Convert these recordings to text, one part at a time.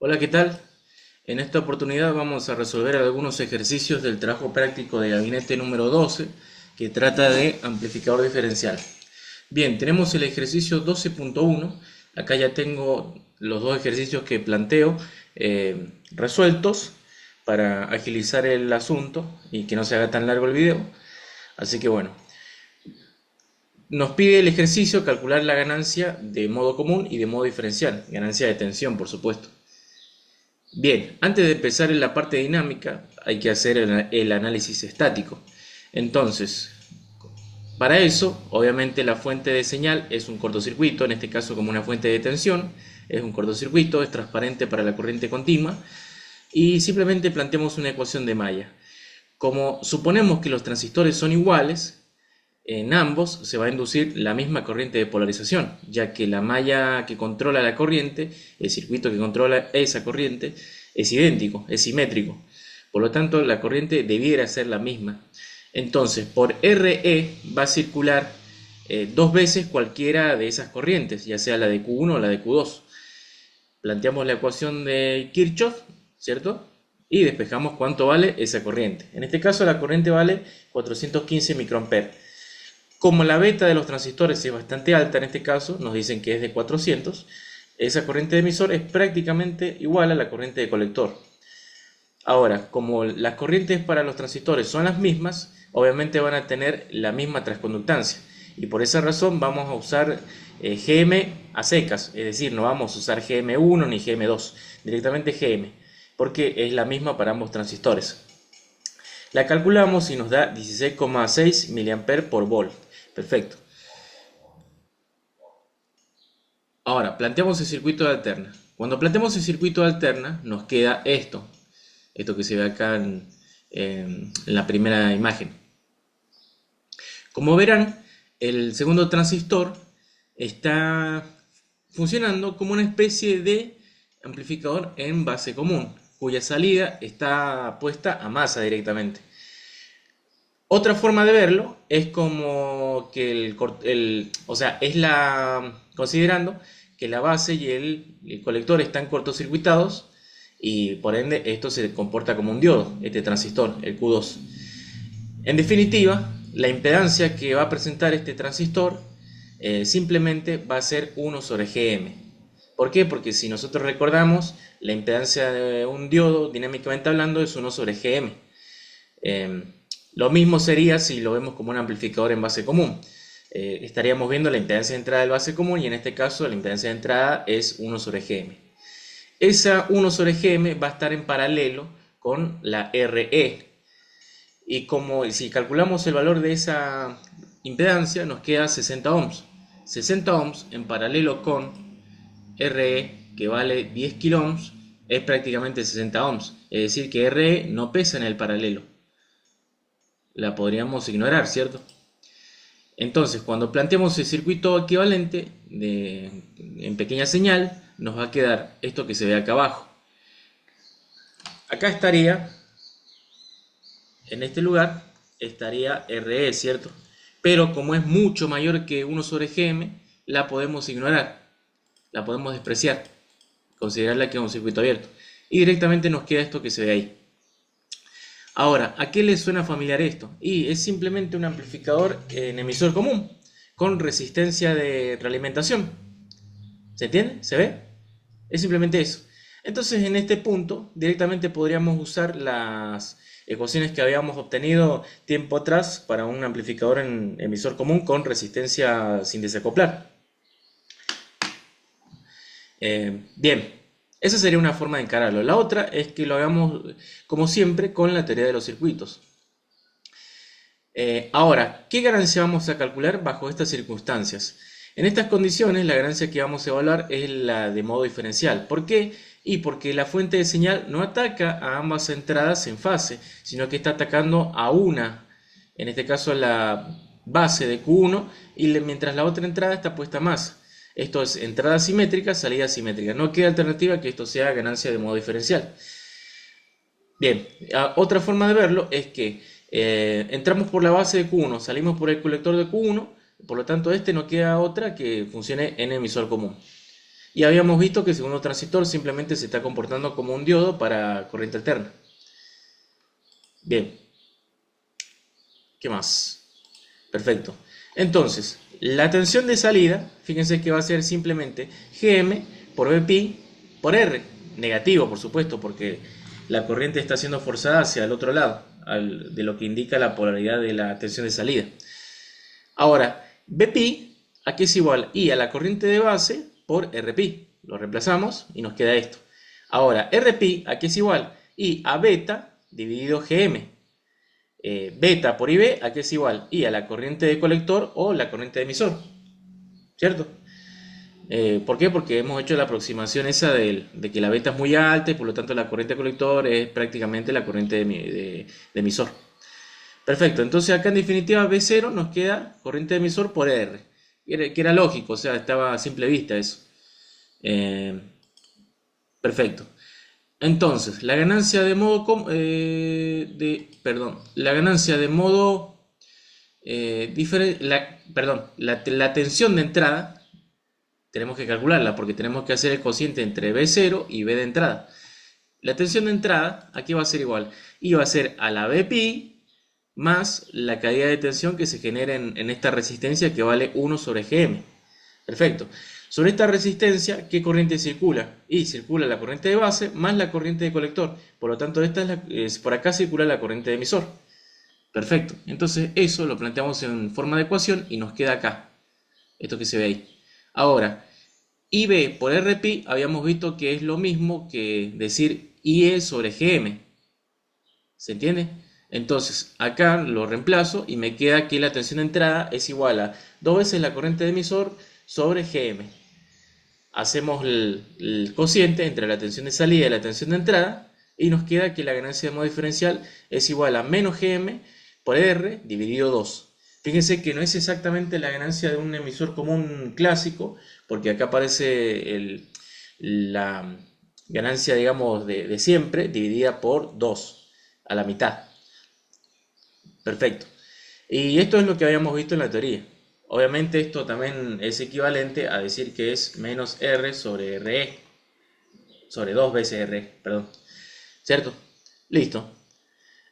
Hola, ¿qué tal? En esta oportunidad vamos a resolver algunos ejercicios del trabajo práctico de gabinete número 12 que trata de amplificador diferencial. Bien, tenemos el ejercicio 12.1. Acá ya tengo los dos ejercicios que planteo resueltos para agilizar el asunto y que no se haga tan largo el video. Así que bueno, nos pide el ejercicio calcular la ganancia de modo común y de modo diferencial, ganancia de tensión, por supuesto. Bien, antes de empezar en la parte dinámica hay que hacer el análisis estático. Entonces, para eso, obviamente la fuente de señal es un cortocircuito, en este caso como una fuente de tensión, es un cortocircuito, es transparente para la corriente continua y simplemente planteamos una ecuación de malla. Como suponemos que los transistores son iguales, en ambos se va a inducir la misma corriente de polarización, ya que la malla que controla la corriente, el circuito que controla esa corriente, es idéntico, es simétrico. Por lo tanto, la corriente debiera ser la misma. Entonces, por RE va a circular dos veces cualquiera de esas corrientes, ya sea la de Q1 o la de Q2. Planteamos la ecuación de Kirchhoff, ¿cierto? Y despejamos cuánto vale esa corriente. En este caso, la corriente vale 415 microamperes. Como la beta de los transistores es bastante alta en este caso, nos dicen que es de 400, esa corriente de emisor es prácticamente igual a la corriente de colector. Ahora, como las corrientes para los transistores son las mismas, obviamente van a tener la misma transconductancia. Y por esa razón vamos a usar GM a secas, es decir, no vamos a usar GM1 ni GM2, directamente GM, porque es la misma para ambos transistores. La calculamos y nos da 16,6 mA por volt. Perfecto. Ahora, planteamos el circuito de alterna. Cuando planteamos el circuito de alterna, nos queda esto que se ve acá en la primera imagen. Como verán, el segundo transistor está funcionando como una especie de amplificador en base común, cuya salida está puesta a masa directamente. Otra forma de verlo es como que considerando que la base y el colector están cortocircuitados y por ende esto se comporta como un diodo, este transistor, el Q2. En definitiva, la impedancia que va a presentar este transistor simplemente va a ser 1 sobre Gm. ¿Por qué? Porque si nosotros recordamos, la impedancia de un diodo, dinámicamente hablando, es 1 sobre Gm. Lo mismo sería si lo vemos como un amplificador en base común. Estaríamos viendo la impedancia de entrada del base común y en este caso la impedancia de entrada es 1 sobre Gm. Esa 1 sobre Gm va a estar en paralelo con la RE. Y como si calculamos el valor de esa impedancia nos queda 60 ohms. 60 ohms en paralelo con RE, que vale 10 kilo ohms, es prácticamente 60 ohms. Es decir que RE no pesa en el paralelo. La podríamos ignorar, ¿cierto? Entonces, cuando planteamos el circuito equivalente en pequeña señal, nos va a quedar esto que se ve acá abajo. Acá estaría, en este lugar, estaría RE, ¿cierto? Pero como es mucho mayor que 1 sobre Gm, la podemos ignorar, la podemos despreciar, considerarla que es un circuito abierto. Y directamente nos queda esto que se ve ahí. Ahora, ¿a qué le suena familiar esto? Y es simplemente un amplificador en emisor común, con resistencia de realimentación. ¿Se entiende? ¿Se ve? Es simplemente eso. Entonces, en este punto, directamente podríamos usar las ecuaciones que habíamos obtenido tiempo atrás para un amplificador en emisor común con resistencia sin desacoplar. Bien, esa sería una forma de encararlo. La otra es que lo hagamos, como siempre, con la teoría de los circuitos. Ahora, ¿qué ganancia vamos a calcular bajo estas circunstancias? En estas condiciones, la ganancia que vamos a evaluar es la de modo diferencial. ¿Por qué? Y porque la fuente de señal no ataca a ambas entradas en fase, sino que está atacando a una, en este caso la base de Q1, y mientras la otra entrada está puesta más. Esto es entrada simétrica, salida simétrica. No queda alternativa que esto sea ganancia de modo diferencial. Bien, otra forma de verlo es que entramos por la base de Q1, salimos por el colector de Q1, por lo tanto este no queda otra que funcione en emisor común. Y habíamos visto que el segundo transistor simplemente se está comportando como un diodo para corriente alterna. Bien, ¿qué más? Perfecto. Entonces, la tensión de salida, fíjense que va a ser simplemente Gm por Vpi por R. Negativo, por supuesto, porque la corriente está siendo forzada hacia el otro lado, de lo que indica la polaridad de la tensión de salida. Ahora, Vpi, ¿a qué es igual? I a la corriente de base por Rpi. Lo reemplazamos y nos queda esto. Ahora, Rpi, ¿a qué es igual? I a beta dividido Gm. Beta por IB, ¿a qué es igual? I a la corriente de colector o la corriente de emisor. ¿Cierto? ¿Por qué? Porque hemos hecho la aproximación esa de que la beta es muy alta y por lo tanto la corriente de colector es prácticamente la corriente de emisor. Perfecto, entonces acá en definitiva B0 nos queda corriente de emisor por R, que era lógico, o sea, estaba a simple vista eso. Perfecto. Entonces, la ganancia de modo la ganancia de modo la tensión de entrada tenemos que calcularla porque tenemos que hacer el cociente entre B0 y B de entrada. La tensión de entrada aquí va a ser igual, y va a ser a la Bpi más la caída de tensión que se genera en esta resistencia que vale 1 sobre Gm. Perfecto. Sobre esta resistencia, ¿qué corriente circula? Y circula la corriente de base más la corriente de colector. Por lo tanto, por acá circula la corriente de emisor. Perfecto. Entonces eso lo planteamos en forma de ecuación y nos queda acá. Esto que se ve ahí. Ahora, IB por Rpi habíamos visto que es lo mismo que decir IE sobre Gm. ¿Se entiende? Entonces acá lo reemplazo y me queda que la tensión de entrada es igual a 2 veces la corriente de emisor sobre Gm. Hacemos el cociente entre la tensión de salida y la tensión de entrada y nos queda que la ganancia de modo diferencial es igual a menos Gm por R dividido 2. Fíjense que no es exactamente la ganancia de un emisor común clásico, porque acá aparece la ganancia, digamos, de siempre dividida por 2 a la mitad. Perfecto. Y esto es lo que habíamos visto en la teoría. Obviamente esto también es equivalente a decir que es menos R sobre RE, sobre 2 veces RE, perdón. ¿Cierto? Listo.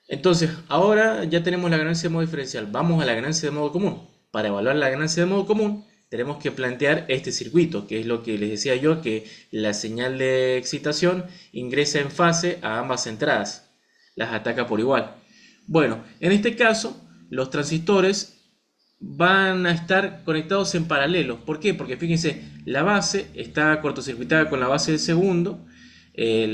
Entonces, ahora ya tenemos la ganancia de modo diferencial. Vamos a la ganancia de modo común. Para evaluar la ganancia de modo común, tenemos que plantear este circuito, que es lo que les decía yo, que la señal de excitación ingresa en fase a ambas entradas. Las ataca por igual. Bueno, en este caso, los transistores van a estar conectados en paralelo. ¿Por qué? Porque fíjense, la base está cortocircuitada con la base del segundo, el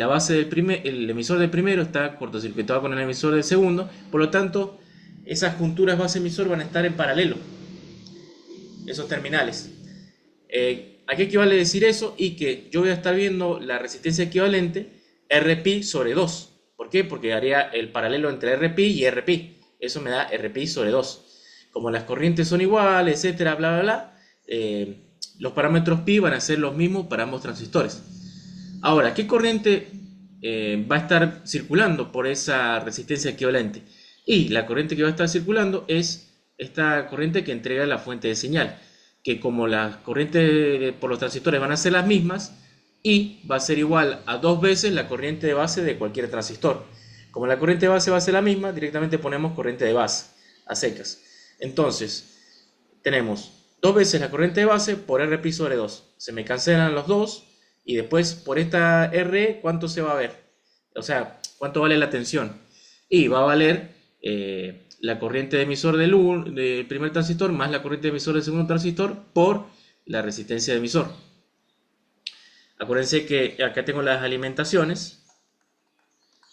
emisor del primero está cortocircuitado con el emisor del segundo, por lo tanto, esas junturas base-emisor van a estar en paralelo, esos terminales. ¿A qué equivale decir eso? Y que yo voy a estar viendo la resistencia equivalente Rpi sobre 2. ¿Por qué? Porque haría el paralelo entre Rpi y Rpi. Eso me da Rpi sobre 2. Como las corrientes son iguales, etcétera, bla, bla, bla, los parámetros pi van a ser los mismos para ambos transistores. Ahora, ¿qué corriente va a estar circulando por esa resistencia equivalente? Y la corriente que va a estar circulando es esta corriente que entrega la fuente de señal, que como las corrientes por los transistores van a ser las mismas, I va a ser igual a 2 veces la corriente de base de cualquier transistor. Como la corriente de base va a ser la misma, directamente ponemos corriente de base, a secas. Entonces, tenemos 2 veces la corriente de base por Rpi sobre 2. Se me cancelan los 2 y después por esta R, ¿cuánto se va a ver? O sea, ¿cuánto vale la tensión? Y va a valer la corriente de emisor del primer transistor más la corriente de emisor del segundo transistor por la resistencia de emisor. Acuérdense que acá tengo las alimentaciones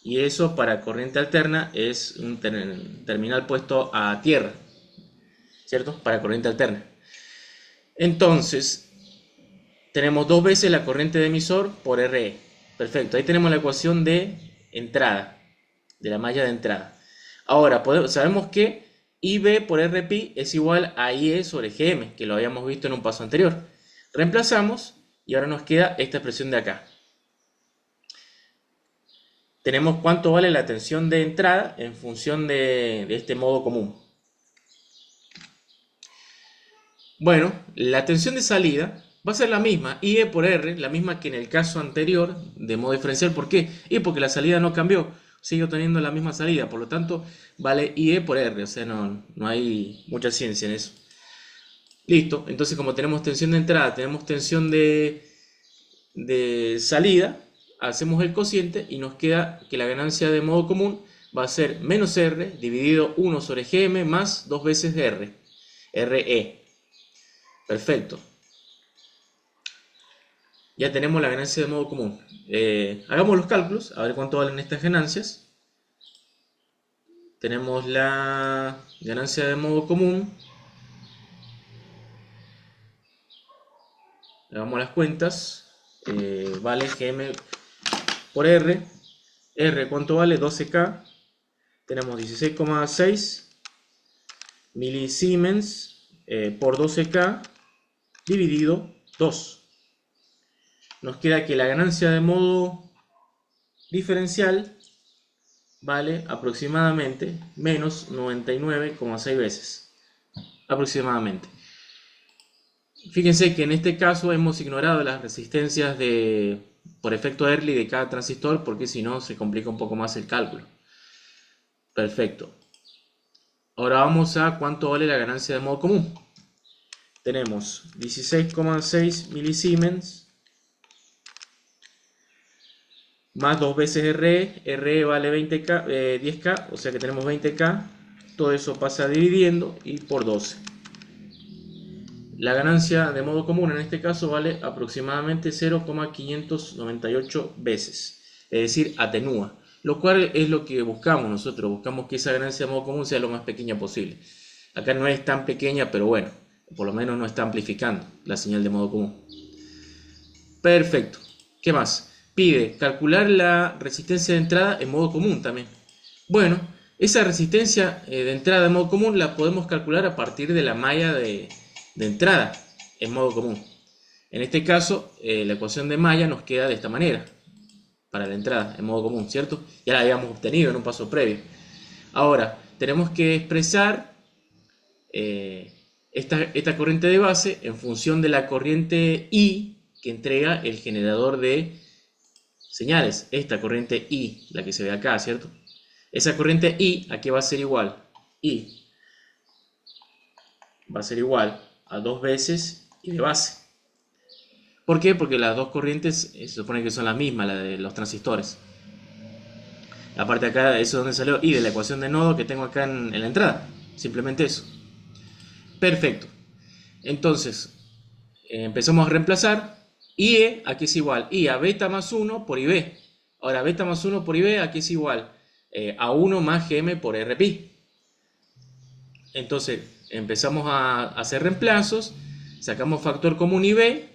y eso para corriente alterna es un terminal puesto a tierra, ¿cierto? Para corriente alterna. Entonces, tenemos 2 veces la corriente de emisor por RE. Perfecto, ahí tenemos la ecuación de entrada, de la malla de entrada. Ahora, sabemos que IB por Rpi es igual a IE sobre Gm, que lo habíamos visto en un paso anterior. Reemplazamos y ahora nos queda esta expresión de acá. Tenemos cuánto vale la tensión de entrada en función de este modo común. Bueno, la tensión de salida Va a ser la misma, IE por R, la misma que en el caso anterior de modo diferencial. ¿Por qué? Y porque la salida no cambió, sigue teniendo la misma salida, por lo tanto vale IE por R, o sea, no hay mucha ciencia en eso. Listo, entonces como tenemos tensión de entrada, tenemos tensión de salida, hacemos el cociente y nos queda que la ganancia de modo común va a ser menos R dividido 1 sobre Gm más 2 veces de R, RE. Perfecto. Ya tenemos la ganancia de modo común. Hagamos los cálculos, a ver cuánto valen estas ganancias. Tenemos la ganancia de modo común. Hagamos las cuentas. Vale Gm por R. R, ¿cuánto vale? 12K. Tenemos 16,6 milisiemens por 12K dividido 2. Nos queda que la ganancia de modo diferencial vale aproximadamente menos 99,6 veces. Aproximadamente. Fíjense que en este caso hemos ignorado las resistencias por efecto Early de cada transistor, porque si no se complica un poco más el cálculo. Perfecto. Ahora vamos a cuánto vale la ganancia de modo común. Tenemos 16,6 milisiemens más 2 veces RE. RE vale 20K, 10K, o sea que tenemos 20K. Todo eso pasa dividiendo y por 12. La ganancia de modo común en este caso vale aproximadamente 0,598 veces, es decir, atenúa, lo cual es lo que buscamos nosotros, buscamos que esa ganancia de modo común sea lo más pequeña posible. Acá no es tan pequeña, pero bueno, por lo menos no está amplificando la señal de modo común. Perfecto. ¿Qué más? Pide calcular la resistencia de entrada en modo común también. Bueno, esa resistencia de entrada en modo común la podemos calcular a partir de la malla de entrada en modo común. En este caso, la ecuación de malla nos queda de esta manera para la entrada en modo común, ¿cierto? Ya la habíamos obtenido en un paso previo. Ahora, tenemos que expresar esta corriente de base en función de la corriente I que entrega el generador de señales. Esta corriente I, la que se ve acá, ¿cierto? Esa corriente I, ¿a qué va a ser igual? I va a ser igual a 2 veces I de base. ¿Por qué? Porque las dos corrientes se supone que son las mismas, las de los transistores. La parte de acá, eso es donde salió I de la ecuación de nodo que tengo acá en la entrada. Simplemente eso. Perfecto. Entonces, empezamos a reemplazar. IE aquí es igual I a beta más 1 por IB. Ahora, beta más 1 por IB aquí es igual a 1 más GM por RPi. Entonces, empezamos a hacer reemplazos. Sacamos factor común IB.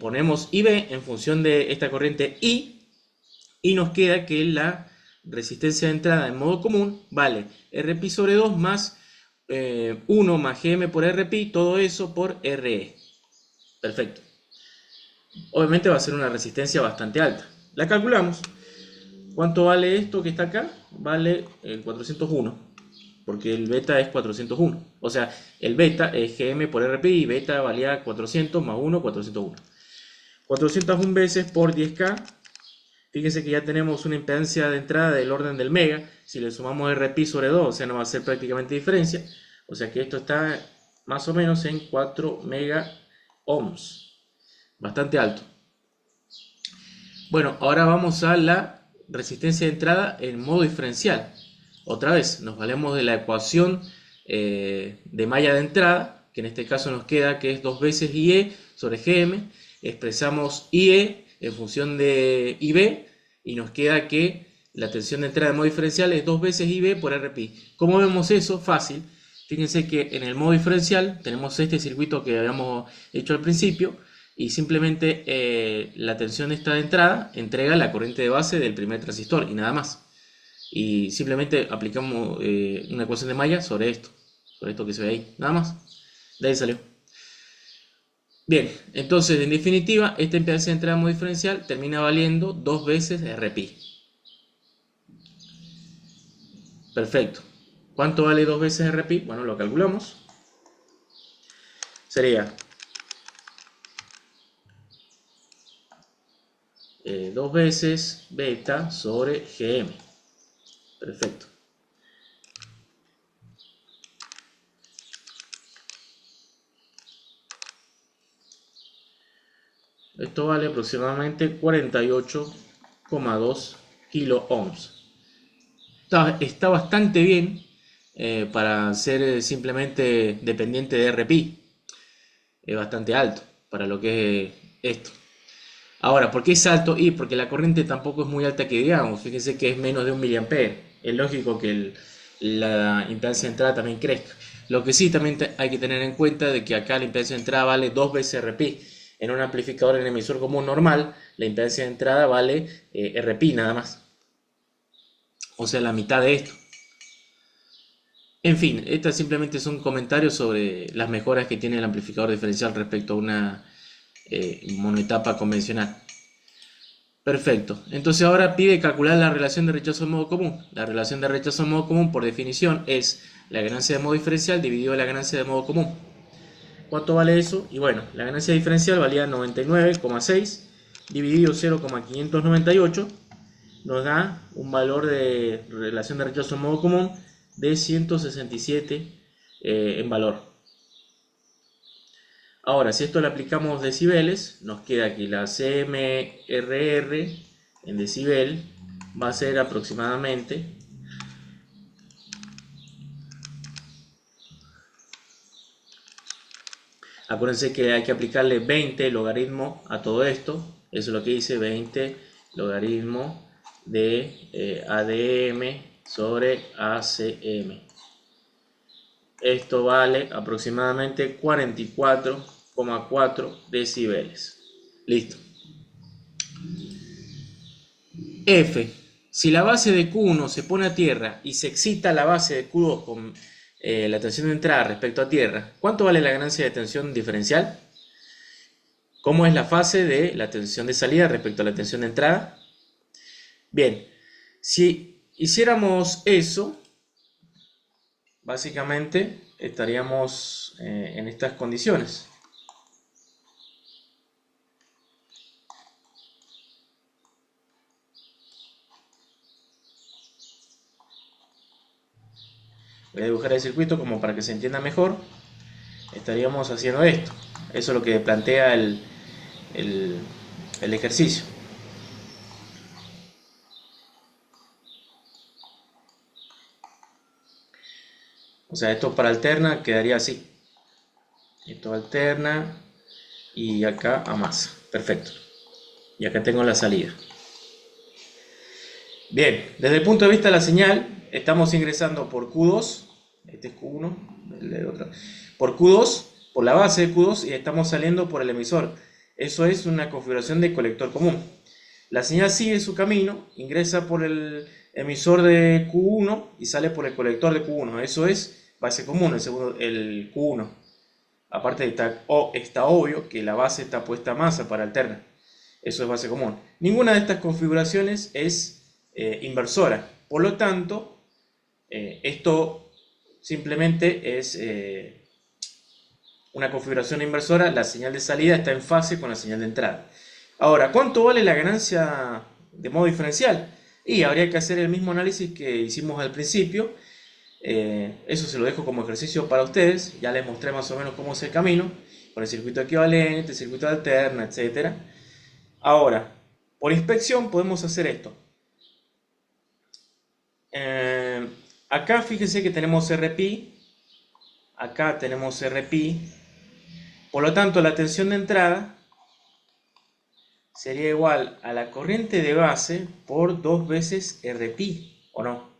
Ponemos IB en función de esta corriente I. Y nos queda que la resistencia de entrada en modo común vale RPi sobre 2 más 1 más GM por RPi, todo eso por RE. Perfecto. Obviamente va a ser una resistencia bastante alta. La calculamos. ¿Cuánto vale esto que está acá? Vale 401. Porque el beta es 401. O sea, el beta es GM por RPi y beta valía 400 más 1, 401. 401 veces por 10K. Fíjense que ya tenemos una impedancia de entrada del orden del mega. Si le sumamos RPi sobre 2, o sea, no va a hacer prácticamente diferencia. O sea que esto está más o menos en 4 mega ohms. Bastante alto. Bueno, ahora vamos a la resistencia de entrada en modo diferencial. Otra vez, nos valemos de la ecuación de malla de entrada, que en este caso nos queda que es 2 veces IE sobre GM. Expresamos IE en función de IB y nos queda que la tensión de entrada de modo diferencial es 2 veces IB por RPi. ¿Cómo vemos eso? Fácil. Fíjense que en el modo diferencial tenemos este circuito que habíamos hecho al principio y simplemente la tensión esta de entrada entrega la corriente de base del primer transistor y nada más. Y simplemente aplicamos una ecuación de malla sobre esto que se ve ahí, nada más. De ahí salió. Bien, entonces en definitiva esta impedancia de entrada modo diferencial termina valiendo 2 veces RPi. Perfecto. ¿Cuánto vale 2 veces RPi? Bueno, lo calculamos. Sería 2 veces beta sobre Gm. Perfecto. Esto vale aproximadamente 48,2 kilo ohms. Está bastante bien para ser simplemente dependiente de RPI. Es bastante alto para lo que es esto. Ahora, ¿por qué es alto? Y porque la corriente tampoco es muy alta que digamos. Fíjense que es menos de 1 mA. Es lógico que la impedancia de entrada también crezca. Lo que sí también hay que tener en cuenta de que acá la impedancia de entrada vale 2 veces RPI. En un amplificador en emisor común normal, la impedancia de entrada vale RPI nada más. O sea, la mitad de esto. En fin, estas simplemente son comentarios sobre las mejoras que tiene el amplificador diferencial respecto a una monoetapa convencional. Perfecto. Entonces ahora pide calcular la relación de rechazo en modo común. La relación de rechazo en modo común, por definición, es la ganancia de modo diferencial dividido la ganancia de modo común. ¿Cuánto vale eso? Y bueno, la ganancia diferencial valía 99,6 dividido 0,598. Nos da un valor de relación de rechazo en modo común de 167 en valor. Ahora, si esto le aplicamos decibeles, nos queda aquí la CMRR en decibel va a ser aproximadamente acuérdense que hay que aplicarle 20 logaritmo a todo esto. Eso es lo que dice 20 logaritmo de ADM sobre ACM. Esto vale aproximadamente 44,4 decibeles. Listo. F. Si la base de Q1 se pone a tierra y se excita la base de Q2 con la tensión de entrada respecto a tierra, ¿cuánto vale la ganancia de tensión diferencial? ¿Cómo es la fase de la tensión de salida respecto a la tensión de entrada? Bien, si hiciéramos eso, básicamente estaríamos en estas condiciones. Voy a dibujar el circuito como para que se entienda mejor. Estaríamos haciendo esto. Eso es lo que plantea el ejercicio. O sea, esto para alterna quedaría así. Esto alterna y acá a masa. Perfecto. Y acá tengo la salida. Bien, desde el punto de vista de la señal, estamos ingresando por Q2, este es Q1, el de otro, por Q2, por la base de Q2 y estamos saliendo por el emisor. Eso es una configuración de colector común. La señal sigue su camino, ingresa por el emisor de Q1 y sale por el colector de Q1. Eso es base común, el Q1. Aparte está obvio que la base está puesta a masa para alterna. Eso es base común. Ninguna de estas configuraciones es inversora. Por lo tanto, esto simplemente es una configuración inversora. La señal de salida está en fase con la señal de entrada. Ahora, ¿cuánto vale la ganancia de modo diferencial? Y habría que hacer el mismo análisis que hicimos al principio. Eso se lo dejo como ejercicio para ustedes. Ya les mostré más o menos cómo es el camino, con el circuito equivalente, el circuito alterna, etc. Ahora, por inspección podemos hacer esto. Acá fíjense que tenemos RPI, acá tenemos RPI, por lo tanto la tensión de entrada sería igual a la corriente de base por 2 veces RPI, ¿o no?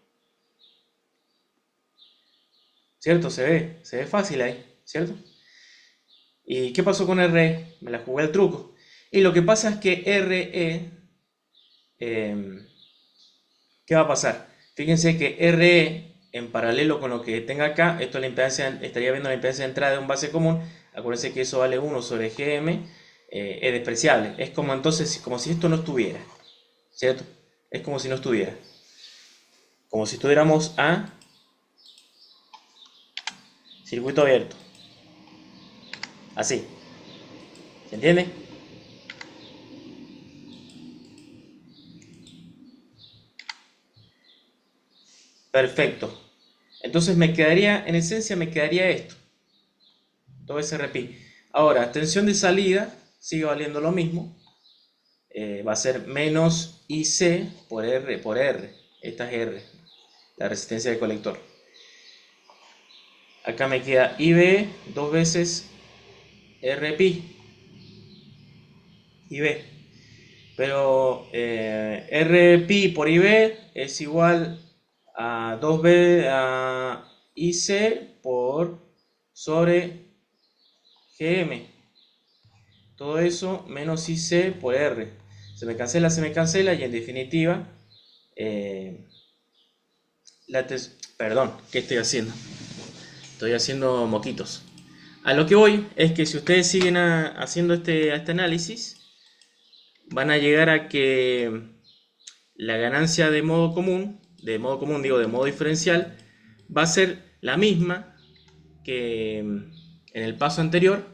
¿Cierto? Se ve fácil ahí, ¿cierto? ¿Y qué pasó con RE? Me la jugué al truco. Y lo que pasa es que RE, ¿qué va a pasar? Fíjense que RE, en paralelo con lo que tenga acá, esto es la impedancia, estaría viendo la impedancia de entrada de un base común. Acuérdense que eso vale 1 sobre GM, es despreciable. Es como entonces, como si esto no estuviera, ¿cierto? Es como si no estuviera. Como si estuviéramos a circuito abierto. Así. ¿Se entiende? Perfecto. Entonces me quedaría, en esencia me quedaría esto, todo ese RPI. Ahora, tensión de salida sigue valiendo lo mismo. Va a ser menos IC por R. Esta es R, la resistencia del colector. Acá me queda IB dos veces RPI. IB. Pero RPI por IB es igual a 2B a IC por sobre GM. Todo eso menos IC por R. Se me cancela y en definitiva, eh, perdón, ¿qué estoy haciendo? Estoy haciendo moquitos. A lo que voy es que si ustedes siguen haciendo este análisis, van a llegar a que la ganancia de modo común digo de modo diferencial, va a ser la misma que en el paso anterior.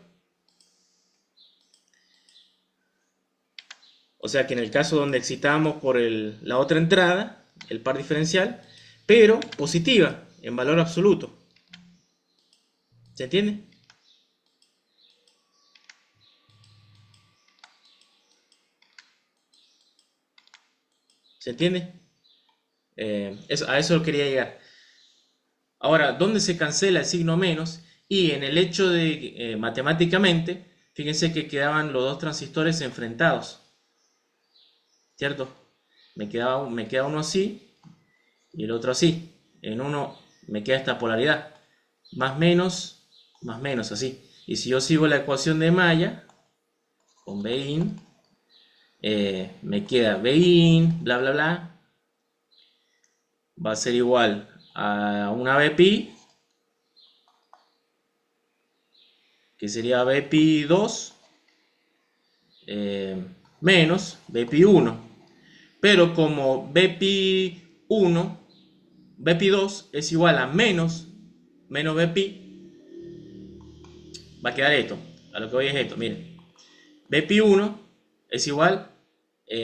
O sea que en el caso donde excitábamos por la otra entrada, el par diferencial, pero positiva, en valor absoluto. ¿Se entiende? ¿Se entiende? A eso quería llegar. Ahora, ¿dónde se cancela el signo menos? Y en el hecho de, matemáticamente, fíjense que quedaban los dos transistores enfrentados. ¿Cierto? Me queda uno así y el otro así. En uno me queda esta polaridad. Más menos, así. Y si yo sigo la ecuación de Maya, con Bin, me queda Bin, bla, bla, bla. Va a ser igual a una Bpi, que sería Bpi 2, menos Bpi 1. Pero como Bpi 1, Bpi 2 es igual a menos Bpi, va a quedar esto. A lo que voy es esto, miren. Bpi 1 es igual,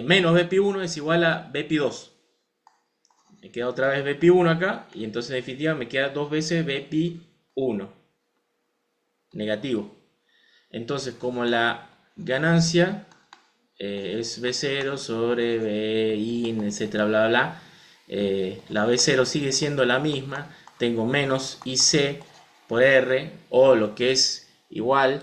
menos Bpi 1 es igual a Bpi 2. Me queda otra vez Bpi 1 acá, y entonces en definitiva me queda dos veces Bpi 1, negativo. Entonces, como la ganancia es B0 sobre Bin, etcétera, bla, bla, la B0 sigue siendo la misma, tengo menos IC por R, o lo que es igual,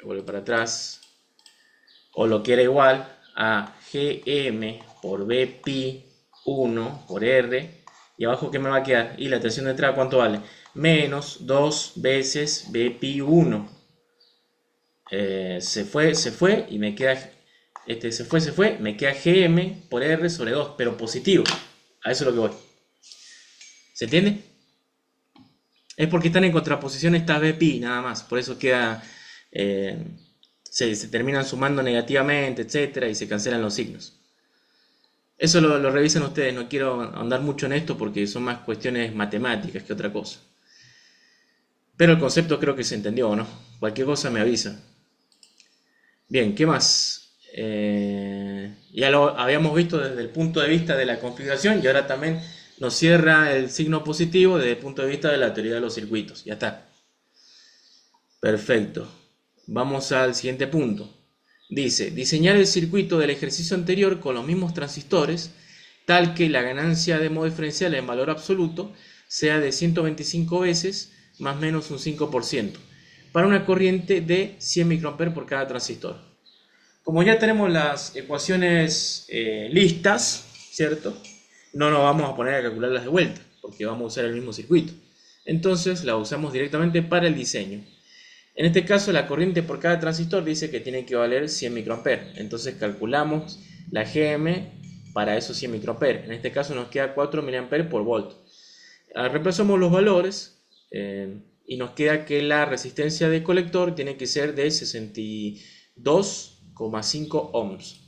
vuelvo para atrás, o lo que era igual a GM por Bpi 1 por R, y abajo ¿qué me va a quedar? Y la tensión de entrada, ¿cuánto vale? Menos 2 veces Bpi 1. Se fue y me queda, se fue, me queda GM por R sobre 2, pero positivo. A eso es lo que voy. ¿Se entiende? Es porque están en contraposición estas Bpi, nada más. Por eso queda, se terminan sumando negativamente, etcétera, y se cancelan los signos. Eso lo revisan ustedes, no quiero ahondar mucho en esto porque son más cuestiones matemáticas que otra cosa. Pero el concepto creo que se entendió, ¿no? Cualquier cosa me avisa. Bien, ¿qué más? Ya lo habíamos visto desde el punto de vista de la configuración y ahora también nos cierra el signo positivo desde el punto de vista de la teoría de los circuitos. Ya está. Perfecto. Vamos al siguiente punto. Dice, diseñar el circuito del ejercicio anterior con los mismos transistores, tal que la ganancia de modo diferencial en valor absoluto sea de 125 veces más o menos un 5%, para una corriente de 100 microamperes por cada transistor. Como ya tenemos las ecuaciones listas, ¿cierto? No nos vamos a poner a calcularlas de vuelta, porque vamos a usar el mismo circuito. Entonces la usamos directamente para el diseño. En este caso la corriente por cada transistor dice que tiene que valer 100 microamperes. Entonces calculamos la GM para esos 100 microamperes. En este caso nos queda 4 miliamperes por volt. Reemplazamos los valores y nos queda que la resistencia del colector tiene que ser de 62,5 ohms.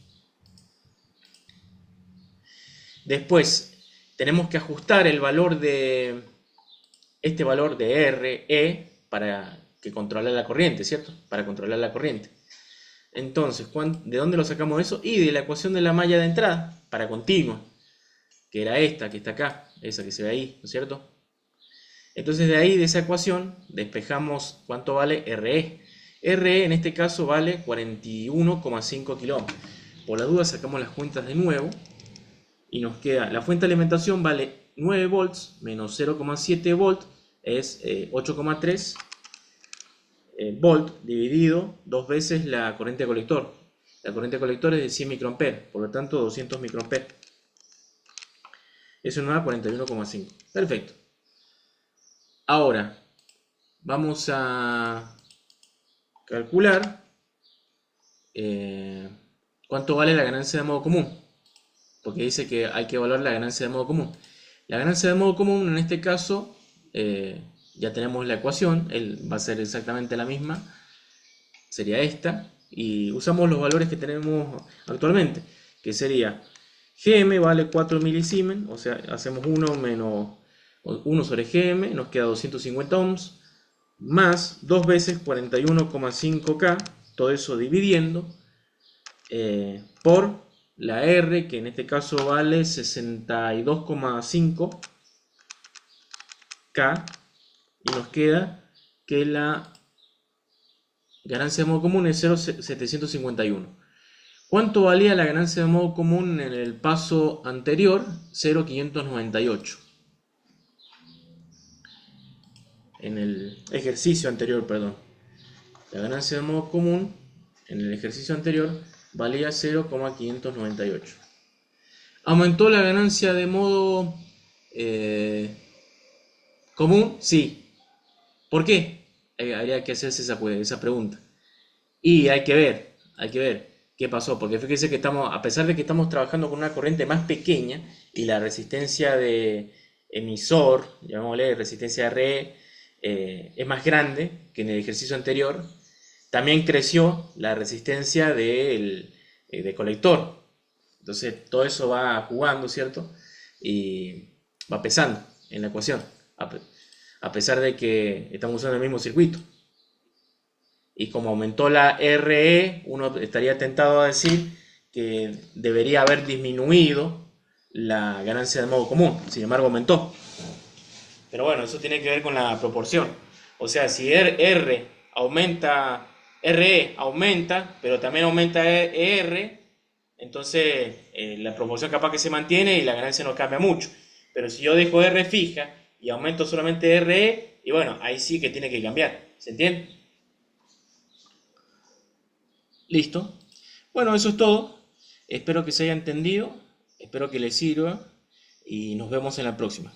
Después tenemos que ajustar el valor de este valor de RE para que controle la corriente, ¿cierto? Para controlar la corriente. Entonces, ¿de dónde lo sacamos eso? Y de la ecuación de la malla de entrada para continua, que era esta que está acá, esa que se ve ahí, ¿no es cierto? Entonces de ahí, de esa ecuación, despejamos cuánto vale RE. RE en este caso vale 41,5 kilómetros. Por la duda sacamos las cuentas de nuevo y nos queda, la fuente de alimentación vale 9 volts menos 0,7 volt es 8,3 volt dividido dos veces la corriente de colector. La corriente de colector es de 100 microamperes, por lo tanto 200 microamperes. Eso nos da 41,5. Perfecto. Ahora, vamos a calcular cuánto vale la ganancia de modo común. Porque dice que hay que evaluar la ganancia de modo común. La ganancia de modo común, en este caso, ya tenemos la ecuación, va a ser exactamente la misma, sería esta, y usamos los valores que tenemos actualmente, que sería Gm vale 4 milisiemens, o sea, hacemos 1 menos 1 sobre Gm, nos queda 250 ohms, más 2 veces 41,5K, todo eso dividiendo por la R, que en este caso vale 62,5K, y nos queda que la ganancia de modo común es 0,751. ¿Cuánto valía la ganancia de modo común en el paso anterior? 0,598. En el ejercicio anterior, perdón. La ganancia de modo común en el ejercicio anterior valía 0,598. ¿Aumentó la ganancia de modo común? Sí. ¿Por qué? Habría que hacerse esa pregunta. Y hay que ver qué pasó, porque fíjense que a pesar de que estamos trabajando con una corriente más pequeña y la resistencia de emisor, llamémosle resistencia RE, es más grande que en el ejercicio anterior, también creció la resistencia de colector. Entonces todo eso va jugando, ¿cierto? Y va pesando en la ecuación, a pesar de que estamos usando el mismo circuito. Y como aumentó la RE, uno estaría tentado a decir que debería haber disminuido la ganancia de modo común. Sin embargo, aumentó. Pero bueno, eso tiene que ver con la proporción. O sea, si RE aumenta, pero también aumenta ER, entonces la proporción capaz que se mantiene y la ganancia no cambia mucho. Pero si yo dejo R fija y aumento solamente RE, y bueno, ahí sí que tiene que cambiar. ¿Se entiende? Listo. Bueno, eso es todo. Espero que se haya entendido, espero que les sirva y nos vemos en la próxima.